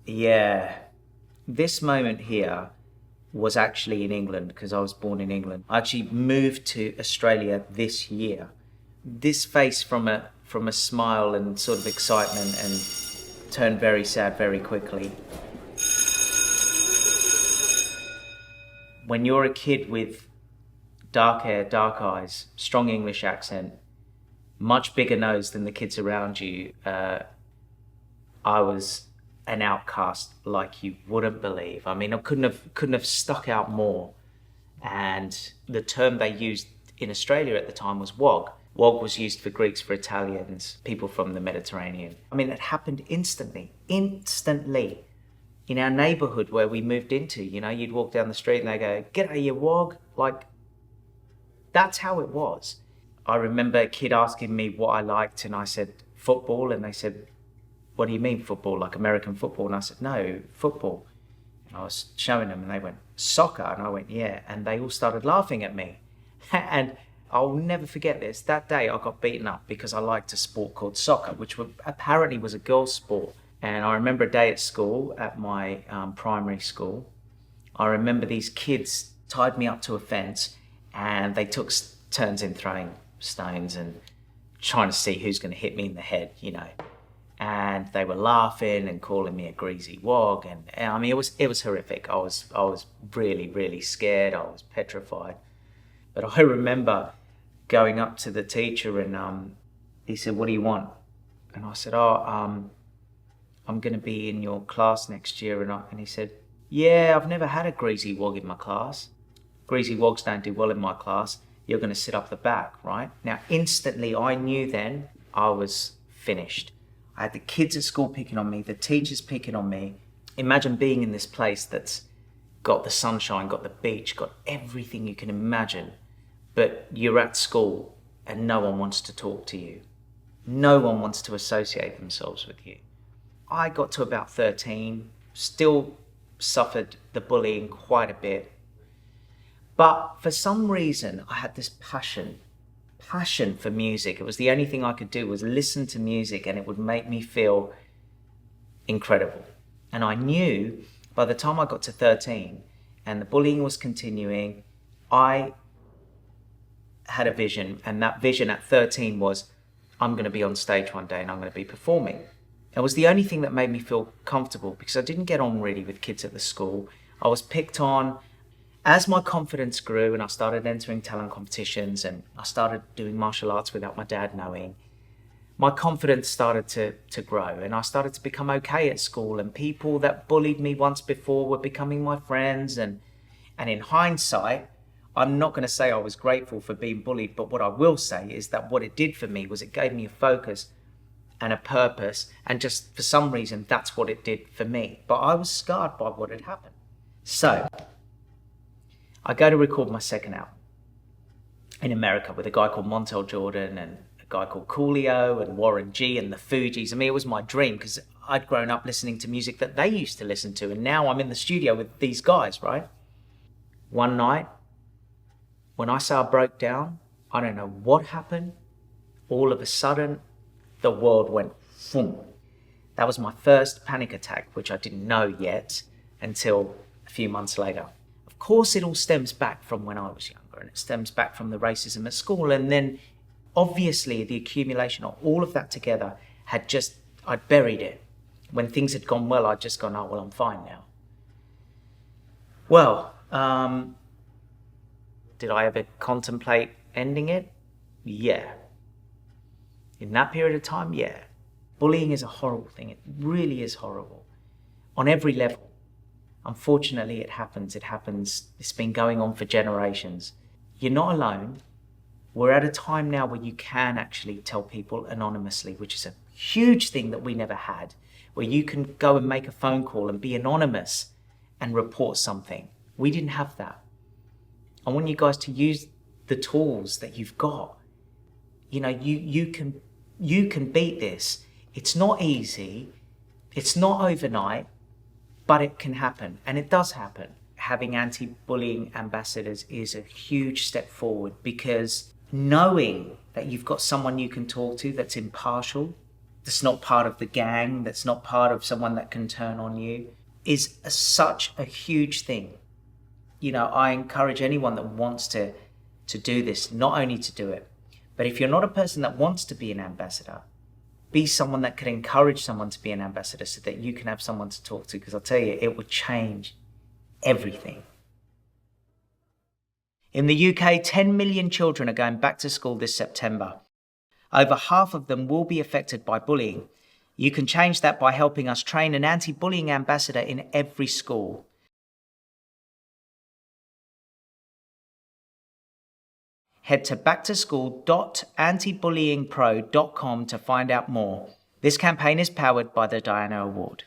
Yeah. This moment here was actually in England because I was born in England. I actually moved to Australia this year. This face from a smile and sort of excitement and turned very sad very quickly. When you're a kid with dark hair, dark eyes, strong English accent, much bigger nose than the kids around you, I was an outcast like you wouldn't believe. I mean, I couldn't have stuck out more. And the term they used in Australia at the time was wog. Wog was used for Greeks, for Italians, people from the Mediterranean. I mean, it happened instantly. In our neighbourhood where we moved into, you'd walk down the street and they go, "G'day, you wog." Like, that's how it was. I remember a kid asking me what I liked and I said, football. And they said, "What do you mean football, like American football?" And I said, "No, football." And I was showing them and they went, "Soccer?" And I went, "Yeah." And they all started laughing at me. And I'll never forget this. That day I got beaten up because I liked a sport called soccer, which apparently was a girls' sport. And I remember a day at school, at my primary school, I remember these kids tied me up to a fence and they took turns in throwing stones and trying to see who's going to hit me in the head, And they were laughing and calling me a greasy wog. And I mean, it was horrific. I was really, really scared. I was petrified. But I remember going up to the teacher and he said, "What do you want?" And I said, "I'm going to be in your class next year." And he said, "Yeah, I've never had a greasy wog in my class. Greasy wogs don't do well in my class. You're going to sit up the back, right?" Now, instantly, I knew then I was finished. I had the kids at school picking on me, the teachers picking on me. Imagine being in this place that's got the sunshine, got the beach, got everything you can imagine, but you're at school and no one wants to talk to you. No one wants to associate themselves with you. I got to about 13, still suffered the bullying quite a bit. But for some reason, I had this passion for music. It was the only thing I could do was listen to music and it would make me feel incredible. And I knew by the time I got to 13 and the bullying was continuing, I had a vision, and that vision at 13 was, I'm going to be on stage one day and I'm going to be performing. It was the only thing that made me feel comfortable because I didn't get on really with kids at the school. I was picked on. As my confidence grew and I started entering talent competitions and I started doing martial arts without my dad knowing, my confidence started to grow and I started to become okay at school, and people that bullied me once before were becoming my friends. And in hindsight, I'm not going to say I was grateful for being bullied, but what I will say is that what it did for me was it gave me a focus and a purpose, and just for some reason that's what it did for me. But I was scarred by what had happened. So I go to record my second album in America with a guy called Montel Jordan and a guy called Coolio and Warren G and the Fugees. I mean, it was my dream because I'd grown up listening to music that they used to listen to, and now I'm in the studio with these guys, right? One night, when I say I broke down, I don't know what happened. All of a sudden, the world went boom. That was my first panic attack, which I didn't know yet until a few months later. Of course, it all stems back from when I was younger, and it stems back from the racism at school. And then obviously the accumulation of all of that together I'd buried it. When things had gone well, I'd just gone, "Oh, well, I'm fine now." Well, did I ever contemplate ending it? Yeah. In that period of time, yeah. Bullying is a horrible thing. It really is horrible. On every level. Unfortunately, it happens. It's been going on for generations. You're not alone. We're at a time now where you can actually tell people anonymously, which is a huge thing that we never had, where you can go and make a phone call and be anonymous and report something. We didn't have that. I want you guys to use the tools that you've got. You can beat this. It's not easy. It's not overnight. But it can happen, and it does happen. Having anti-bullying ambassadors is a huge step forward, because knowing that you've got someone you can talk to that's impartial that's not part of the gang, that's not part of someone that can turn on you, is such a huge thing. You know, I encourage anyone that wants to do this, not only to do it, but if you're not a person that wants to be an ambassador, be someone that can encourage someone to be an ambassador so that you can have someone to talk to, because I'll tell you, it will change everything. In the UK, 10 million children are going back to school this September. Over half of them will be affected by bullying. You can change that by helping us train an anti-bullying ambassador in every school. Head to backtoschool.antibullyingpro.com to find out more. This campaign is powered by the Diana Award.